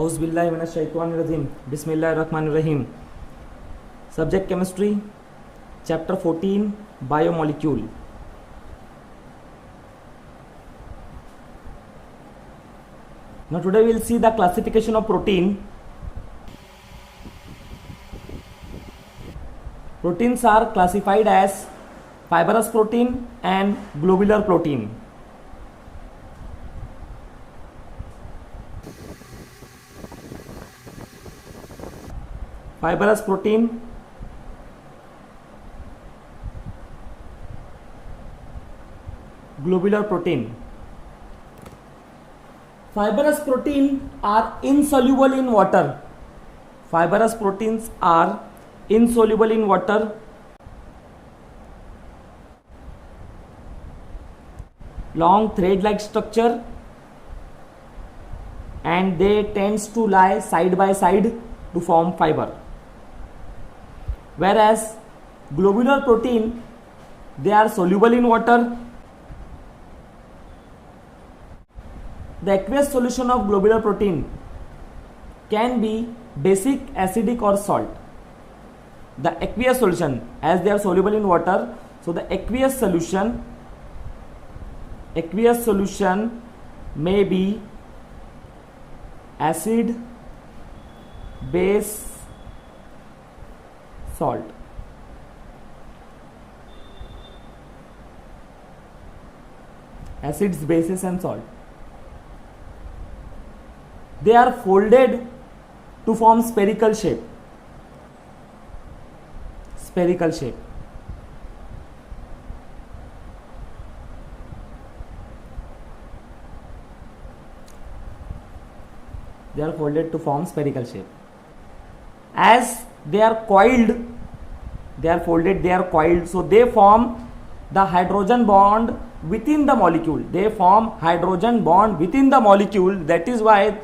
औज़ुबिल्लाहि मिनश्शैतानिर्रजीम बिस्मिल्लाहिर्रहमानिर्रहीम। Subject chemistry, chapter 14, biomolecule. Now today we will see the classification of protein. Proteins are classified as fibrous protein and globular protein. Fibrous protein, globular protein. Fibrous protein are insoluble in water. Fibrous proteins are insoluble in water. Long thread-like structure, and they tends to lie side by side to form fiber. Whereas globular protein, they are soluble in water. The aqueous solution of globular protein can be basic, acidic or salt. The aqueous solution, as they are soluble in water, so the aqueous solution may be acid, base, salt. Acids, bases and salt. They are folded to form spherical shape. Spherical shape. They are folded to form spherical shape. As they are coiled, they are folded, they are coiled, so they form the hydrogen bond within the molecule. They form hydrogen bond within the molecule. That is why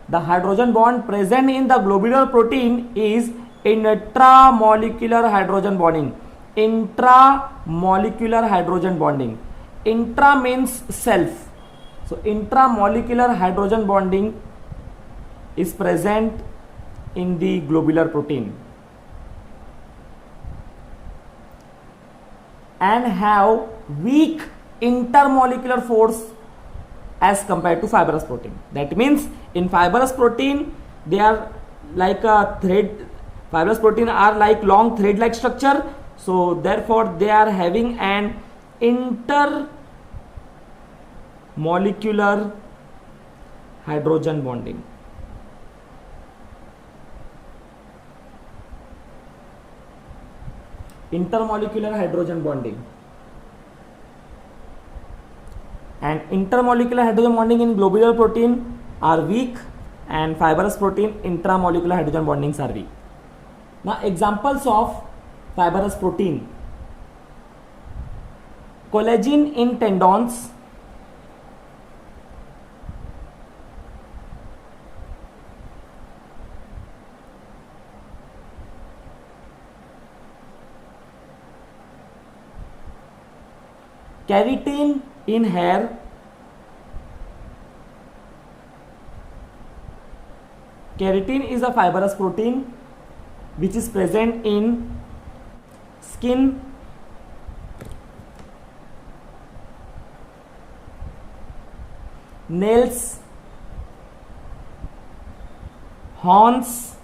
the hydrogen bond present in the globular protein is intramolecular hydrogen bonding. Intramolecular hydrogen bonding. Intra means self. So intramolecular hydrogen bonding is present in the globular protein and have weak intermolecular force as compared to fibrous protein. That means in fibrous protein they are like a thread. Fibrous protein are like long thread like structure, so therefore they are having an intermolecular hydrogen bonding. Intermolecular hydrogen bonding. And intermolecular hydrogen bonding in globular protein are weak, and fibrous protein intramolecular hydrogen bondings are weak. Now examples of fibrous protein: collagen in tendons, keratin in hair, keratin is a fibrous protein which is present in skin, nails, horns,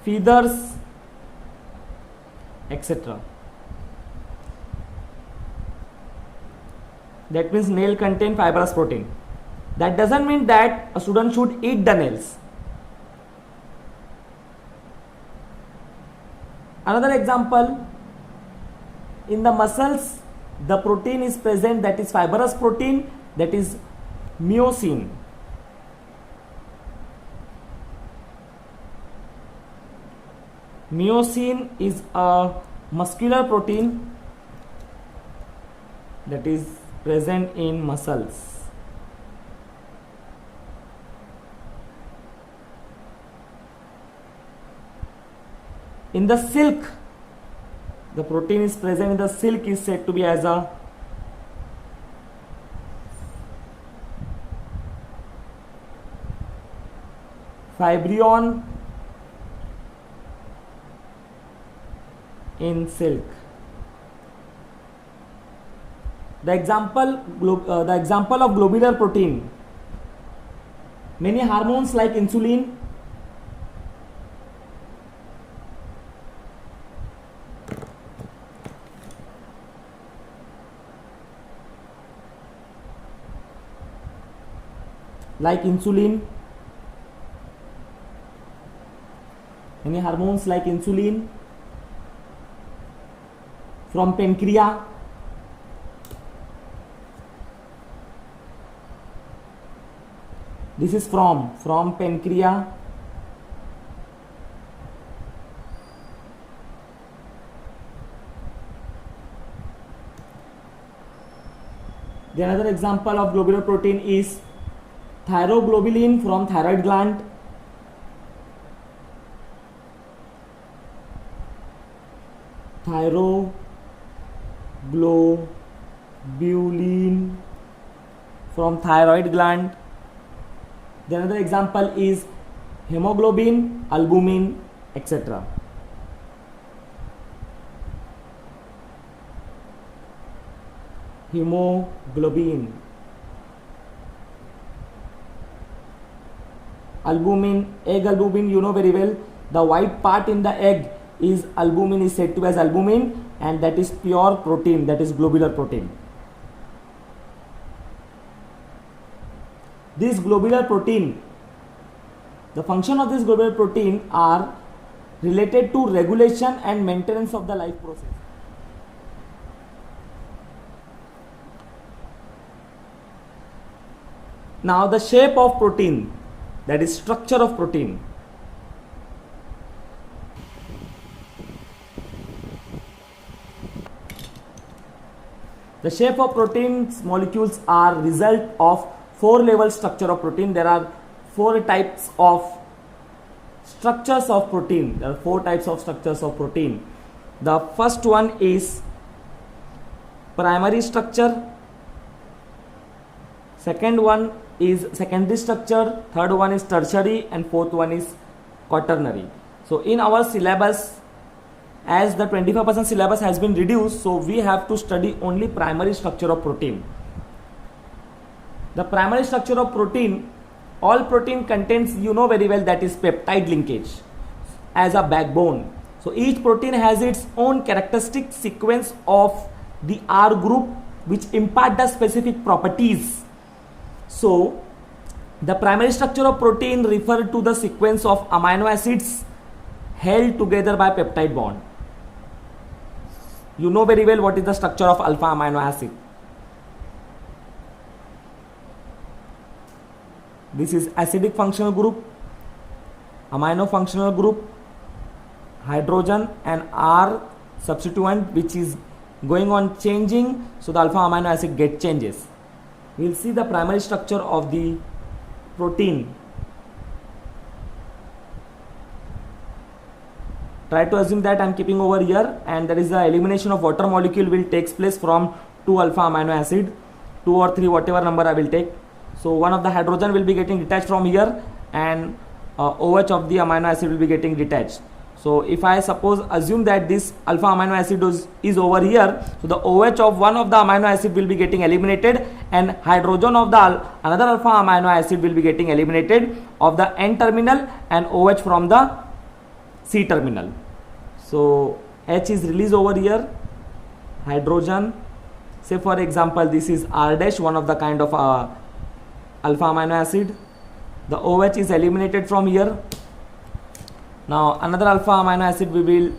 feathers, etc. That means nail contain fibrous protein. That doesn't mean that a student should eat the nails. Another example, in the muscles the protein is present, that is fibrous protein, that is myosin. Myosin is a muscular protein that is present in muscles. In the silk The protein is present in the silk is said to be as a fibrion in silk. The example of globular protein, many hormones like insulin, from pancreas. This is from pancreas. The another example of globular protein is thyroglobulin from thyroid gland. Thyroglobulin from thyroid gland. The another example is hemoglobin, albumin, etc. Hemoglobin, albumin, egg albumin, you know very well, the white part in the egg is albumin, is said to be as albumin, and that is pure protein, that is globular protein. This globular protein, the function of this globular protein are related to regulation and maintenance of the life process. Now the shape of protein, that is structure of protein. The shape of proteins molecules are result of 4-level structure of protein. There are 4 types of structures of protein. There are 4 types of structures of protein. The first one is primary structure. Second one is secondary structure. Third one is tertiary, and fourth one is quaternary. So in our syllabus, as the 25% syllabus has been reduced, so we have to study only primary structure of protein. The primary structure of protein, all protein contains, you know very well, that is peptide linkage as a backbone. So each protein has its own characteristic sequence of the R group which impart the specific properties. So the primary structure of protein refer to the sequence of amino acids held together by peptide bond. You know very well what is the structure of alpha amino acid. This is acidic functional group, amino functional group, hydrogen and R substituent which is going on changing, so the alpha amino acid get changes. We will see the primary structure of the protein. Try to assume that I am keeping over here, and there is the elimination of water molecule will takes place from 2 alpha amino acid, 2 or 3 whatever number I will take. So one of the hydrogen will be getting detached from here, and OH of the amino acid will be getting detached. So if I suppose assume that this alpha amino acid is over here, so the OH of one of the amino acid will be getting eliminated, and hydrogen of the another alpha amino acid will be getting eliminated of the N terminal, and OH from the C terminal. So H is released over here, hydrogen, say for example this is R dash, one of the kind of alpha amino acid. The OH is eliminated from here. Now another alpha amino acid we will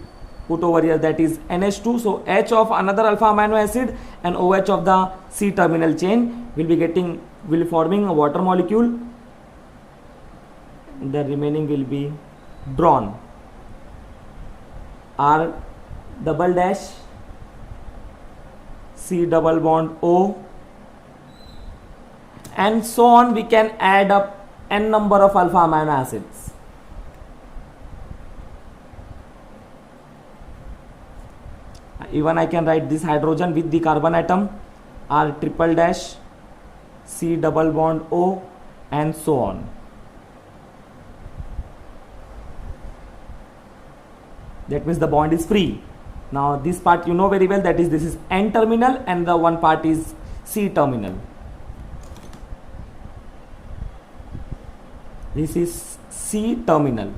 put over here, that is NH2. So H of another alpha amino acid and OH of the C terminal chain will be forming a water molecule. The remaining will be drawn. R double dash, C double bond O, and so on. We can add up n number of alpha amino acids. Even I can write this hydrogen with the carbon atom, R triple dash, C double bond O, and so on. That means the bond is free. Now this part you know very well, that is this is N terminal and the one part is C terminal. This is C terminal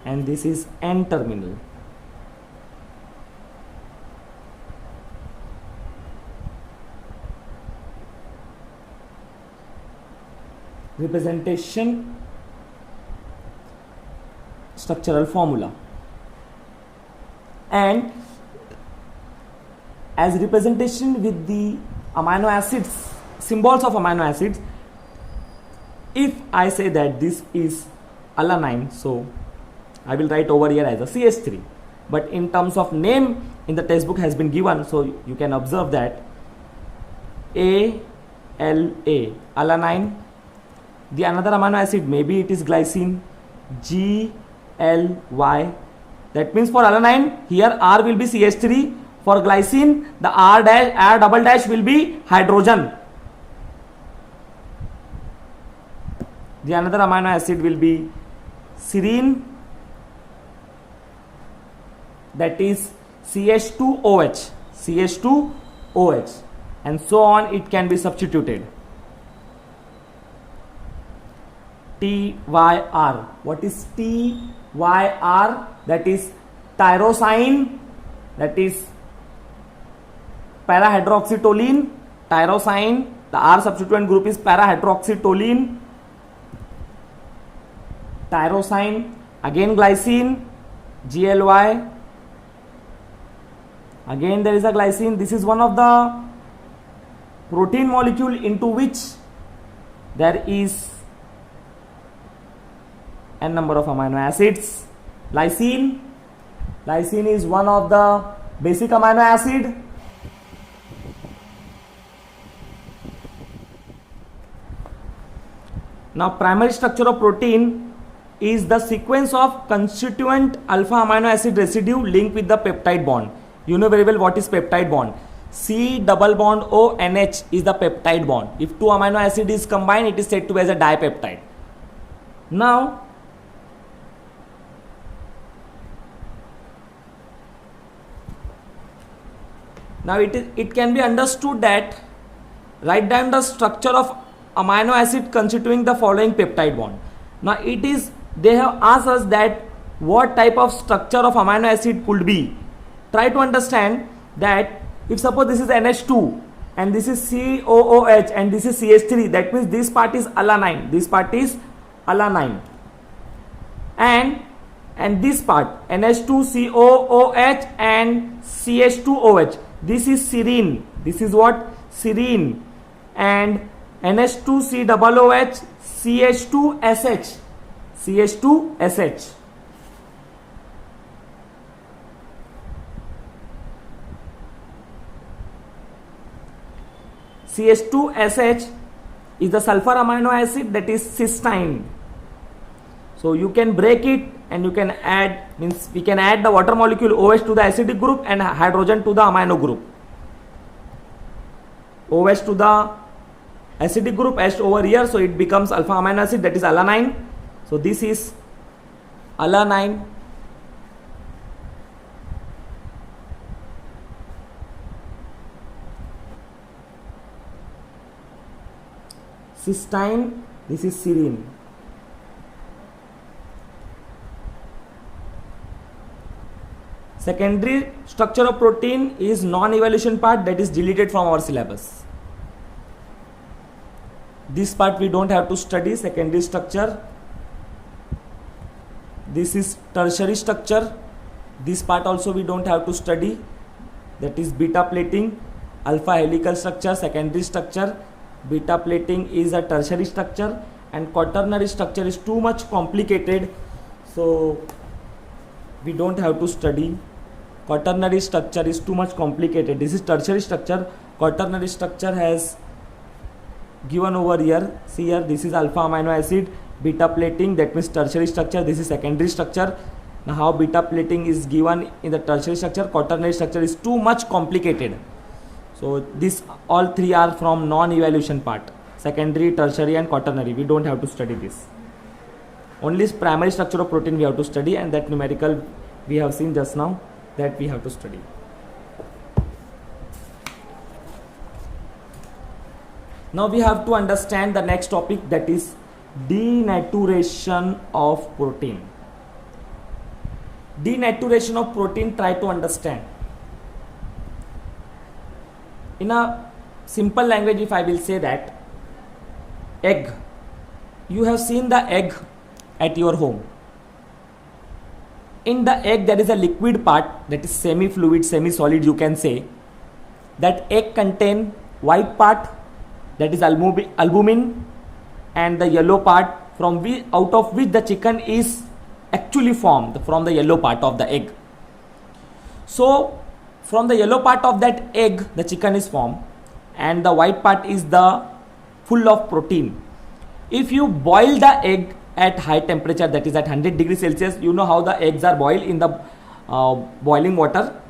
and this is N terminal. Representation, structural formula, and as representation with the amino acids, symbols of amino acids, if I say that this is alanine, so I will write over here as a CH3, but in terms of name in the textbook has been given, so you can observe that ALA, alanine. The another amino acid, maybe it is glycine, GLY. That means for alanine here R will be CH3, for glycine the R double dash will be hydrogen. The another amino acid will be serine, that is CH2OH, CH2OH, and so on. It can be substituted. TYR. What is TYR? That is tyrosine, that is parahydroxytoluene, tyrosine. The R substituent group is parahydroxytoluene, tyrosine. Again glycine, GLY. Again there is a glycine. This is one of the protein molecule into which there is n number of amino acids. Lysine. Lysine is one of the basic amino acid. Now primary structure of protein is the sequence of constituent alpha amino acid residue linked with the peptide bond. You know very well what is peptide bond. C double bond O NH is the peptide bond. If two amino acid is combined, it is said to be as a dipeptide. Now it can be understood that write down the structure of amino acid constituting the following peptide bond. Now they have asked us that what type of structure of amino acid could be. Try to understand that if suppose this is NH2 and this is COOH and this is CH3, that means this part is alanine, this part is alanine, and this part NH2COOH and CH2OH, this is serine, this is what? Serine, and NH2COOH CH2SH, CH2SH. CH2SH is the sulfur amino acid, that is cysteine. So you can break it and you can add, means we can add the water molecule OH to the acidic group and hydrogen to the amino group. OH to the acidic group, H over here, so it becomes alpha amino acid, that is alanine. So this is alanine. Cysteine, this is serine. Secondary structure of protein is non-evolution part, that is deleted from our syllabus. This part we don't have to study, secondary structure. This is tertiary structure. This part also we don't have to study, that is beta plating, alpha helical structure, secondary structure. Beta plating is a tertiary structure, and quaternary structure is too much complicated, so we don't have to study. Quaternary structure is too much complicated. This is tertiary structure. Quaternary structure has given over here. See here, this is alpha amino acid, beta plating, that means tertiary structure. This is secondary structure. Now how beta plating is given in the tertiary structure, quaternary structure is too much complicated. So this all three are from non-evaluation part, secondary, tertiary and quaternary. We don't have to study this. Only primary structure of protein we have to study, and that numerical we have seen just now, that we have to study. Now we have to understand the next topic, that is denaturation of protein. Denaturation of protein, try to understand. In a simple language, if I will say that egg, you have seen the egg at your home. In the egg there is a liquid part, that is semi-fluid, semi-solid you can say. That egg contain white part, that is albumin, and the yellow part out of which the chicken is actually formed, from the yellow part of the egg. So from the yellow part of that egg the chicken is formed, and the white part is the full of protein. If you boil the egg at high temperature, that is at 100 degrees Celsius, you know how the eggs are boiled in the boiling water.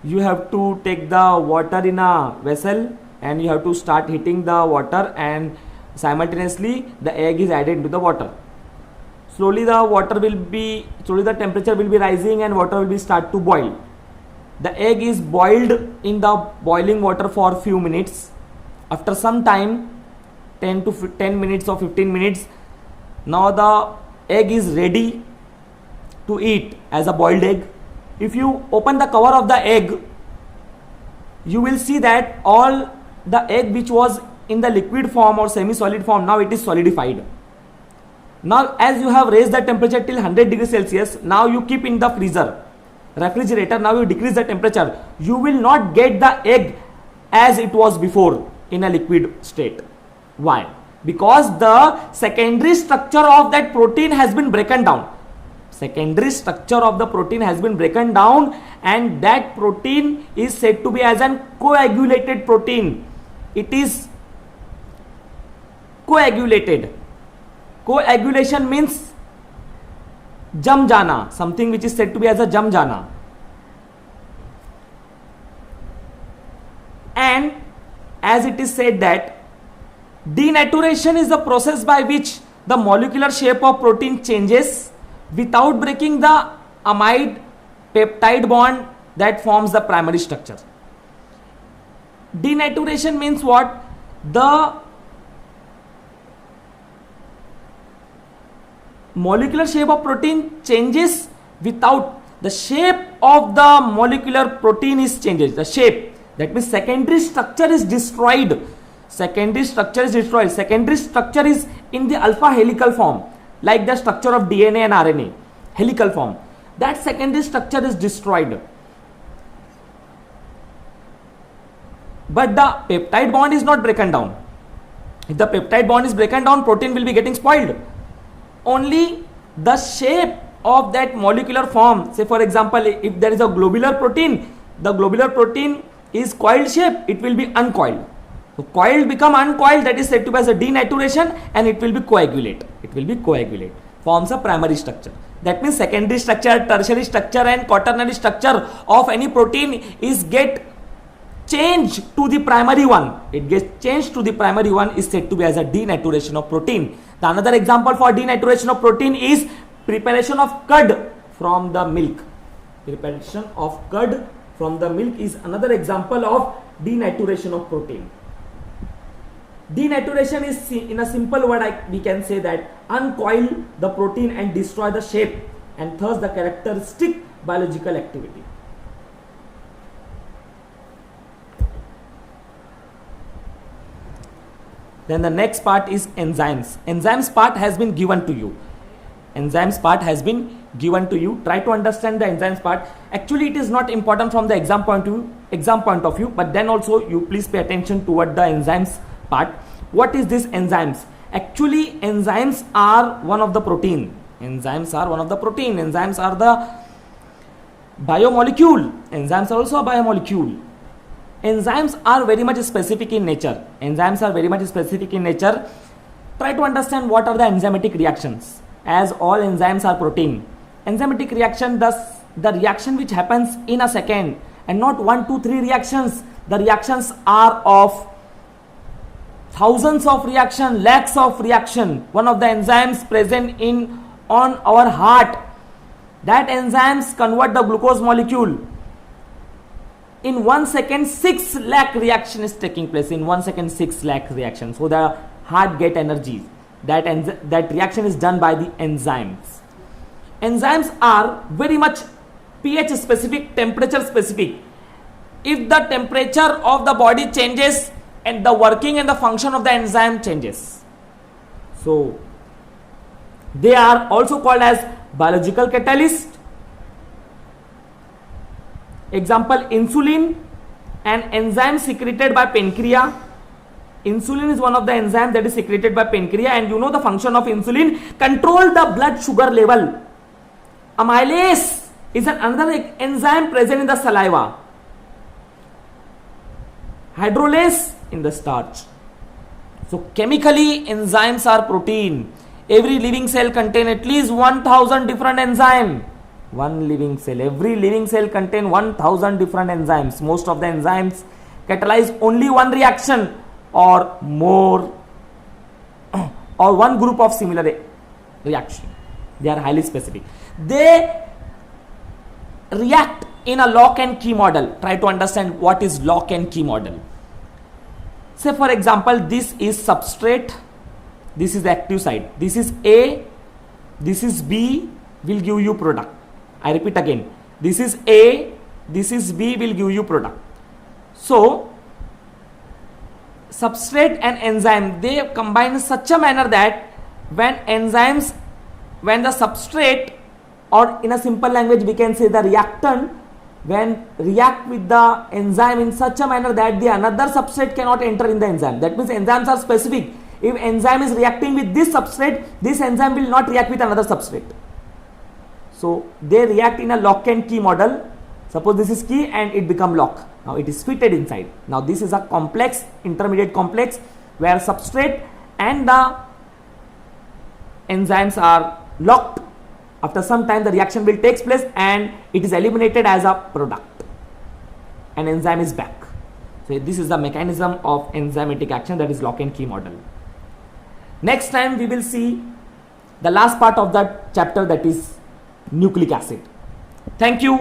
You have to take the water in a vessel and you have to start heating the water, and simultaneously the egg is added into the water. Slowly the temperature will be rising and water will be start to boil. The egg is boiled in the boiling water for few minutes. After some time, 10 minutes or 15 minutes, now the egg is ready to eat as a boiled egg. If you open the cover of the egg, you will see that all the egg which was in the liquid form or semi-solid form, now it is solidified. Now as you have raised the temperature till 100 degrees Celsius, now you keep in the freezer, refrigerator, now you decrease the temperature. You will not get the egg as it was before in a liquid state. Why? Because the secondary structure of that protein has been broken down. Secondary structure of the protein has been broken down, and that protein is said to be as an coagulated protein. It is coagulated. Coagulation means jam jana, something which is said to be as a jam jana. And as it is said that denaturation is the process by which the molecular shape of protein changes without breaking the amide peptide bond that forms the primary structure. Denaturation means what? The molecular shape of protein changes without the shape of the molecular protein is changes. The shape, that means secondary structure is destroyed. Secondary structure is destroyed. Secondary structure is in the alpha helical form, like the structure of DNA and RNA, helical form. That secondary structure is destroyed. But the peptide bond is not broken down. If the peptide bond is broken down, protein will be getting spoiled. Only the shape of that molecular form, say for example, if there is a globular protein, the globular protein is coiled shape, it will be uncoiled. So coiled become uncoiled, that is said to be as a denaturation, and it will be coagulate. It will be coagulate. Forms a primary structure. That means secondary structure, tertiary structure and quaternary structure of any protein is get changed to the primary one. It gets changed to the primary one is said to be as a denaturation of protein. The another example for denaturation of protein is preparation of curd from the milk. Preparation of curd from the milk is another example of denaturation of protein. Denaturation is, in a simple word, we can say that uncoil the protein and destroy the shape and thus the characteristic biological activity. Then the next part is enzymes. Enzymes part has been given to you. Enzymes part has been given to you. Try to understand the enzymes part. Actually, it is not important from the exam point of view, but then also you please pay attention toward the enzymes part. What is this enzymes? Actually, enzymes are one of the protein. Enzymes are one of the protein. Enzymes are the biomolecule. Enzymes are also a biomolecule. Enzymes are very much specific in nature. Enzymes are very much specific in nature. Try to understand what are the enzymatic reactions. As all enzymes are protein, enzymatic reaction, thus the reaction which happens in a second and not 1, 2, 3 reactions. The reactions are of thousands of reaction, lakhs of reaction. One of the enzymes present in on our heart, that enzymes convert the glucose molecule. In 1 second 6 lakh reaction is taking place. In 1 second 6 lakh reaction. So the heart get energy. That reaction is done by the enzymes. Enzymes are very much pH specific, temperature specific. If the temperature of the body changes, and the working and the function of the enzyme changes. So they are also called as biological catalyst. Example, insulin, an enzyme secreted by pancreas. Insulin is one of the enzymes that is secreted by pancreas, and you know the function of insulin, control the blood sugar level. Amylase is another enzyme present in the saliva. Hydrolase in the starch. So chemically enzymes are protein. Every living cell contain at least 1000 different enzymes. One living cell, every living cell contain 1000 different enzymes. Most of the enzymes catalyze only one reaction or more, or one group of similar reaction. They are highly specific. They react in a lock and key model. Try to understand what is lock and key model. Say for example, this is substrate, this is the active site, this is A, this is B, will give you product. I repeat again, this is A, this is B, will give you product. So substrate and enzyme, they combine in such a manner that when the substrate, or in a simple language we can say the reactant, when react with the enzyme in such a manner that the another substrate cannot enter in the enzyme. That means enzymes are specific. If enzyme is reacting with this substrate, this enzyme will not react with another substrate. So they react in a lock and key model. Suppose this is key and it become lock. Now it is fitted inside. Now this is a complex, intermediate complex, where substrate and the enzymes are locked. After some time the reaction will take place and it is eliminated as a product. An enzyme is back. So this is the mechanism of enzymatic action, that is lock and key model. Next time we will see the last part of that chapter, that is nucleic acid. Thank you.